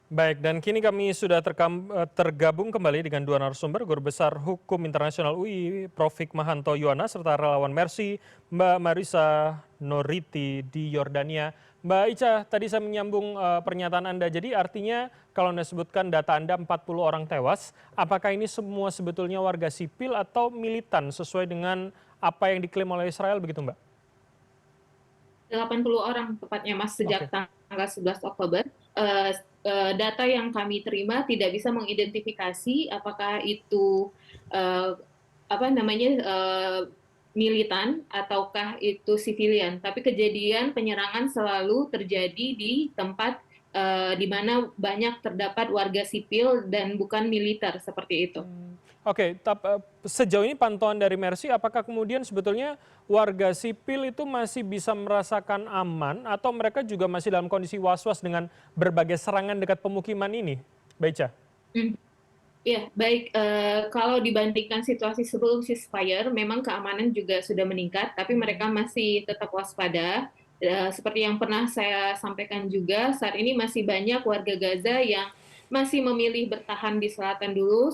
Baik, dan kini kami sudah tergabung kembali dengan dua narasumber, Guru Besar Hukum Internasional UI, Prof. Hikmahanto Yuwana, serta relawan Mercy, Mbak Marisa Noriti di Yordania. Mbak Ica, tadi saya menyambung pernyataan Anda, jadi artinya kalau Anda sebutkan data Anda 40 orang tewas, apakah ini semua sebetulnya warga sipil atau militan sesuai dengan apa yang diklaim oleh Israel begitu Mbak? 80 orang tepatnya Mas sejak Oke. tanggal 11 Oktober. Eh, Data yang kami terima tidak bisa mengidentifikasi apakah itu eh, apa namanya militan ataukah itu sivilian. Tapi kejadian penyerangan selalu terjadi di tempat di mana banyak terdapat warga sipil dan bukan militer seperti itu. Oke, sejauh ini pantauan dari Mercy, apakah kemudian sebetulnya warga sipil itu masih bisa merasakan aman atau mereka juga masih dalam kondisi was-was dengan berbagai serangan dekat pemukiman ini? Beca. Hmm. Ya, baik. Kalau dibandingkan situasi sebelum ceasefire, memang keamanan juga sudah meningkat, tapi mereka masih tetap waspada. Seperti yang pernah saya sampaikan juga, saat ini masih banyak warga Gaza yang masih memilih bertahan di selatan dulu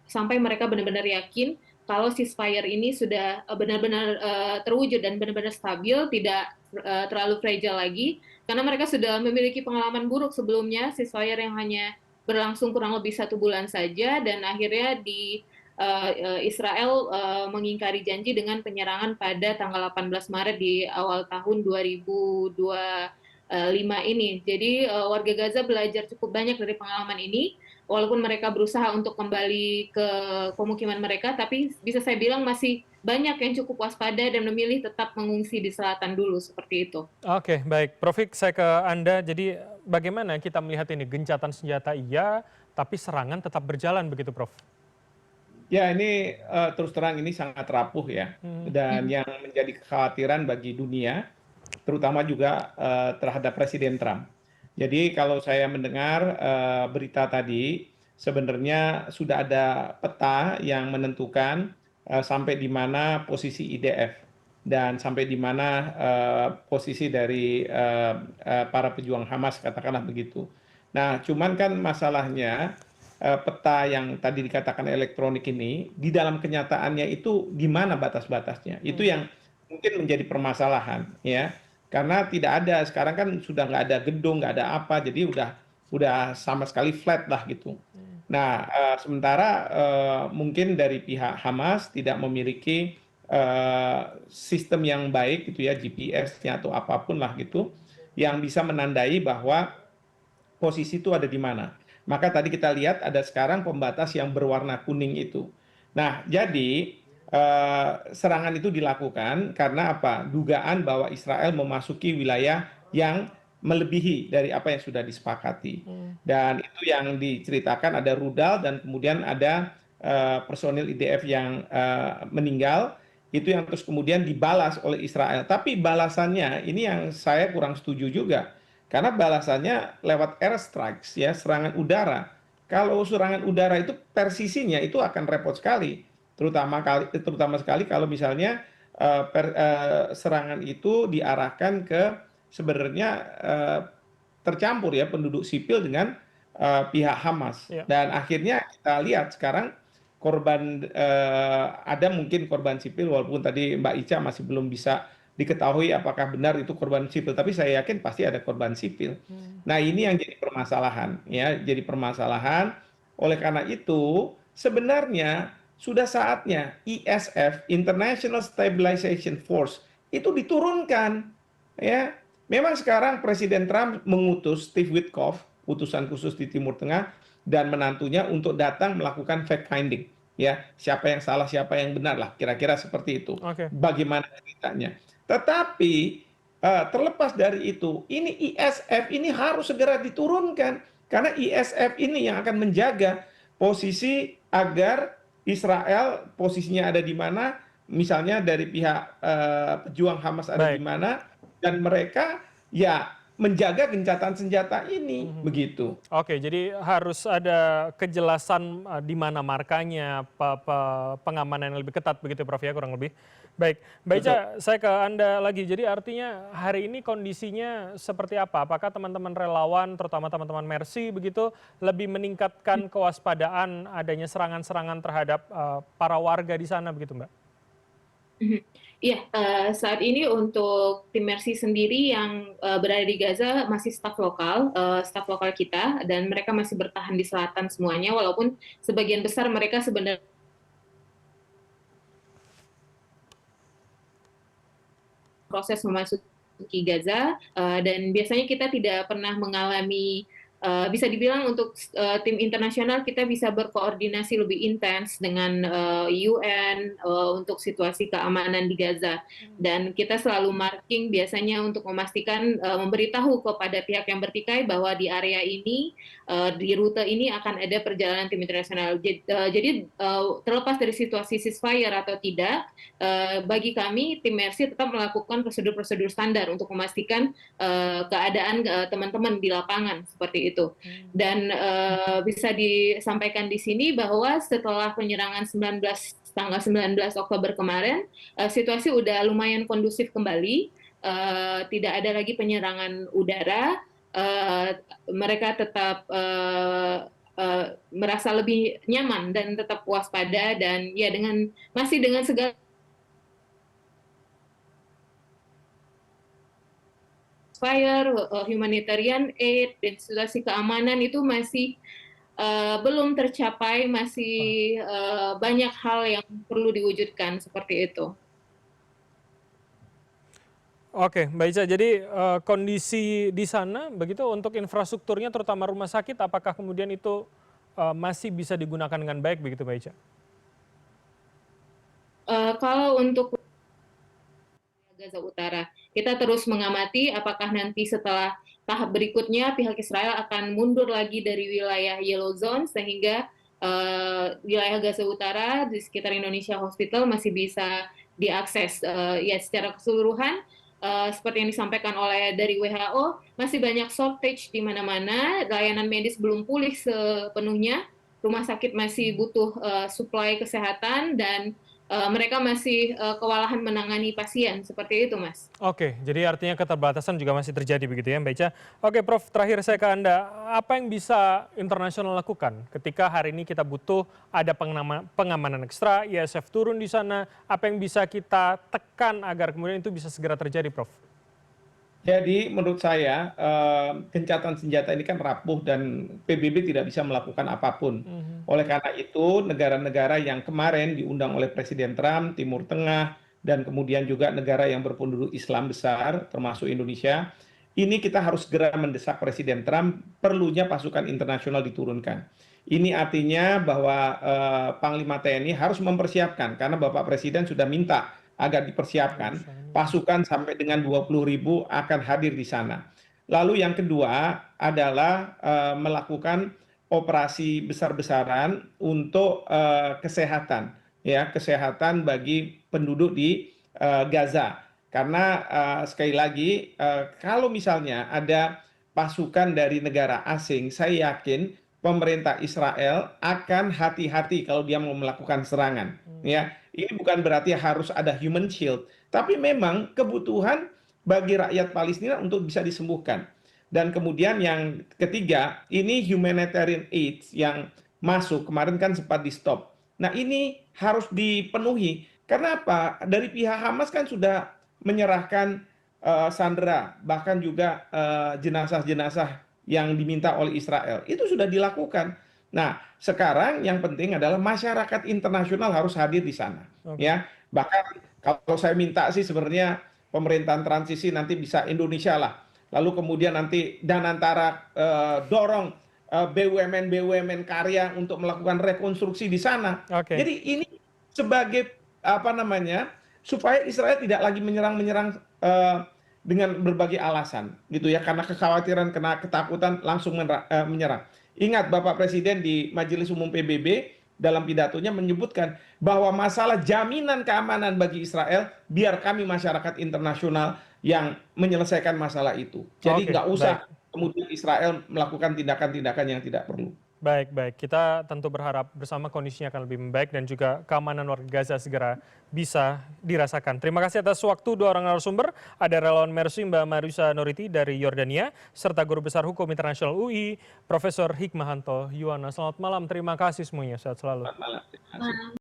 sampai mereka benar-benar yakin kalau ceasefire ini sudah benar-benar terwujud dan benar-benar stabil, tidak terlalu fragile lagi, karena mereka sudah memiliki pengalaman buruk sebelumnya, ceasefire yang hanya berlangsung kurang lebih 1 bulan saja dan akhirnya di Israel mengingkari janji dengan penyerangan pada tanggal 18 Maret di awal tahun 2025 ini. Jadi warga Gaza belajar cukup banyak dari pengalaman ini, walaupun mereka berusaha untuk kembali ke pemukiman mereka, tapi bisa saya bilang masih banyak yang cukup waspada dan memilih tetap mengungsi di selatan dulu seperti itu. Oke, baik. Prof. Saya ke Anda, jadi bagaimana kita melihat ini, gencatan senjata iya, tapi serangan tetap berjalan begitu Prof? Ya, ini terus terang ini sangat rapuh ya, Hmm. dan yang menjadi kekhawatiran bagi dunia, terutama juga terhadap Presiden Trump. Jadi kalau saya mendengar berita tadi, sebenarnya sudah ada peta yang menentukan sampai di mana posisi IDF dan sampai di mana posisi dari para pejuang Hamas, katakanlah begitu. Nah, cuman kan masalahnya peta yang tadi dikatakan elektronik ini, di dalam kenyataannya itu di mana batas-batasnya? Itu yang mungkin menjadi permasalahan, ya. Karena tidak ada, sekarang kan sudah nggak ada gedung, nggak ada apa, jadi udah sama sekali flat lah gitu. Nah, sementara mungkin dari pihak Hamas tidak memiliki sistem yang baik gitu ya, GPS-nya atau apapun lah gitu, yang bisa menandai bahwa posisi itu ada di mana. Maka tadi kita lihat ada sekarang pembatas yang berwarna kuning itu. Nah, jadi serangan itu dilakukan karena apa? Dugaan bahwa Israel memasuki wilayah yang melebihi dari apa yang sudah disepakati. Dan itu yang diceritakan ada rudal dan kemudian ada personil IDF yang meninggal. Itu yang terus kemudian dibalas oleh Israel. Tapi balasannya ini yang saya kurang setuju juga. Karena balasannya lewat air strikes ya, serangan udara. Kalau serangan udara itu persisinya itu akan repot sekali, terutama sekali kalau misalnya serangan itu diarahkan ke sebenarnya tercampur ya penduduk sipil dengan pihak Hamas. Ya. Dan akhirnya kita lihat sekarang korban ada mungkin korban sipil walaupun tadi Mbak Ica masih belum bisa diketahui apakah benar itu korban sipil, tapi saya yakin pasti ada korban sipil. Nah, ini yang jadi permasalahan ya, jadi permasalahan. Oleh karena itu, sebenarnya sudah saatnya ISF International Stabilization Force itu diturunkan ya. Memang sekarang Presiden Trump mengutus Steve Witkoff, utusan khusus di Timur Tengah dan menantunya untuk datang melakukan fact finding ya, siapa yang salah siapa yang benar lah, kira-kira seperti itu. Oke. Bagaimana ceritanya? Tetapi terlepas dari itu, ini ISF ini harus segera diturunkan karena ISF ini yang akan menjaga posisi agar Israel posisinya ada di mana, misalnya dari pihak pejuang Hamas ada di Baik. mana, dan mereka ya menjaga gencatan senjata ini, begitu. Oke, jadi harus ada kejelasan di mana markanya, pengamanan yang lebih ketat begitu Prof ya kurang lebih. Baik, Mbak Ica, Betul. saya ke Anda lagi. Jadi artinya hari ini kondisinya seperti apa? Apakah teman-teman relawan, terutama teman-teman Mercy begitu, lebih meningkatkan kewaspadaan adanya serangan-serangan terhadap para warga di sana begitu, Mbak? Mhm. Iya, saat ini untuk tim Mercy sendiri yang berada di Gaza masih staf lokal kita, dan mereka masih bertahan di selatan semuanya, walaupun sebagian besar mereka sebenarnya proses memasuki Gaza, dan biasanya kita tidak pernah mengalami, bisa dibilang untuk tim internasional kita bisa berkoordinasi lebih intens dengan UN untuk situasi keamanan di Gaza, dan kita selalu marking biasanya untuk memastikan memberitahu kepada pihak yang bertikai bahwa di area ini, di rute ini akan ada perjalanan tim internasional. Jadi terlepas dari situasi ceasefire atau tidak, bagi kami tim Mercy tetap melakukan prosedur-prosedur standar untuk memastikan keadaan teman-teman di lapangan seperti itu. Dan bisa disampaikan di sini bahwa setelah penyerangan tanggal 19 Oktober kemarin, situasi udah lumayan kondusif kembali, tidak ada lagi penyerangan udara, mereka tetap merasa lebih nyaman dan tetap waspada, dan ya masih dengan segala fire, humanitarian aid, dan situasi keamanan itu masih belum tercapai, masih banyak hal yang perlu diwujudkan seperti itu. Oke, Mbak Ica, jadi kondisi di sana begitu untuk infrastrukturnya terutama rumah sakit, apakah kemudian itu masih bisa digunakan dengan baik begitu Mbak Ica? Kalau untuk Gaza Utara, kita terus mengamati apakah nanti setelah tahap berikutnya pihak Israel akan mundur lagi dari wilayah Yellow Zone, sehingga wilayah Gaza Utara di sekitar Indonesia Hospital masih bisa diakses. Ya, secara keseluruhan seperti yang disampaikan oleh dari WHO, masih banyak shortage di mana-mana, layanan medis belum pulih sepenuhnya, rumah sakit masih butuh suplai kesehatan, dan mereka masih kewalahan menangani pasien, seperti itu, Mas. Oke, jadi artinya keterbatasan juga masih terjadi begitu ya Mbak Ica. Oke Prof, terakhir saya ke Anda, apa yang bisa internasional lakukan ketika hari ini kita butuh ada pengamanan ekstra, ISF turun di sana, apa yang bisa kita tekan agar kemudian itu bisa segera terjadi Prof? Jadi menurut saya gencatan senjata ini kan rapuh dan PBB tidak bisa melakukan apapun. Oleh karena itu negara-negara yang kemarin diundang oleh Presiden Trump, Timur Tengah, dan kemudian juga negara yang berpenduduk Islam besar termasuk Indonesia, ini kita harus segera mendesak Presiden Trump perlunya pasukan internasional diturunkan. Ini artinya bahwa Panglima TNI harus mempersiapkan, karena Bapak Presiden sudah minta agar dipersiapkan pasukan sampai dengan 20.000 akan hadir di sana. Lalu yang kedua adalah melakukan operasi besar-besaran untuk kesehatan, ya, kesehatan bagi penduduk di Gaza. Karena sekali lagi kalau misalnya ada pasukan dari negara asing, saya yakin pemerintah Israel akan hati-hati kalau dia mau melakukan serangan, ya. Ini bukan berarti harus ada human shield, tapi memang kebutuhan bagi rakyat Palestina untuk bisa disembuhkan. Dan kemudian yang ketiga, ini humanitarian aid yang masuk, kemarin kan sempat di-stop. Nah ini harus dipenuhi, karena apa? Dari pihak Hamas kan sudah menyerahkan sandera, bahkan juga jenazah-jenazah yang diminta oleh Israel. Itu sudah dilakukan. Nah, sekarang yang penting adalah masyarakat internasional harus hadir di sana, ya. Bahkan kalau saya minta sih sebenarnya pemerintahan transisi nanti bisa Indonesia lah. Lalu kemudian nanti dan antara dorong BUMN karya untuk melakukan rekonstruksi di sana. Jadi ini sebagai apa namanya, supaya Israel tidak lagi menyerang dengan berbagai alasan gitu ya, karena kekhawatiran, kena ketakutan langsung menyerang. Ingat Bapak Presiden di Majelis Umum PBB dalam pidatonya menyebutkan bahwa masalah jaminan keamanan bagi Israel, biar kami masyarakat internasional yang menyelesaikan masalah itu. Jadi Oke, nggak baik. usah kemudian Israel melakukan tindakan-tindakan yang tidak perlu. Baik, baik. Kita tentu berharap bersama kondisinya akan lebih membaik dan juga keamanan warga Gaza segera bisa dirasakan. Terima kasih atas waktu dua orang narasumber. Ada relawan Mercy Mbak Marisa Noriti dari Yordania, serta Guru Besar Hukum Internasional UI, Profesor Hikmahanto Yuwana. Selamat malam, terima kasih semuanya. Sehat selalu. Selamat malam. Terima kasih.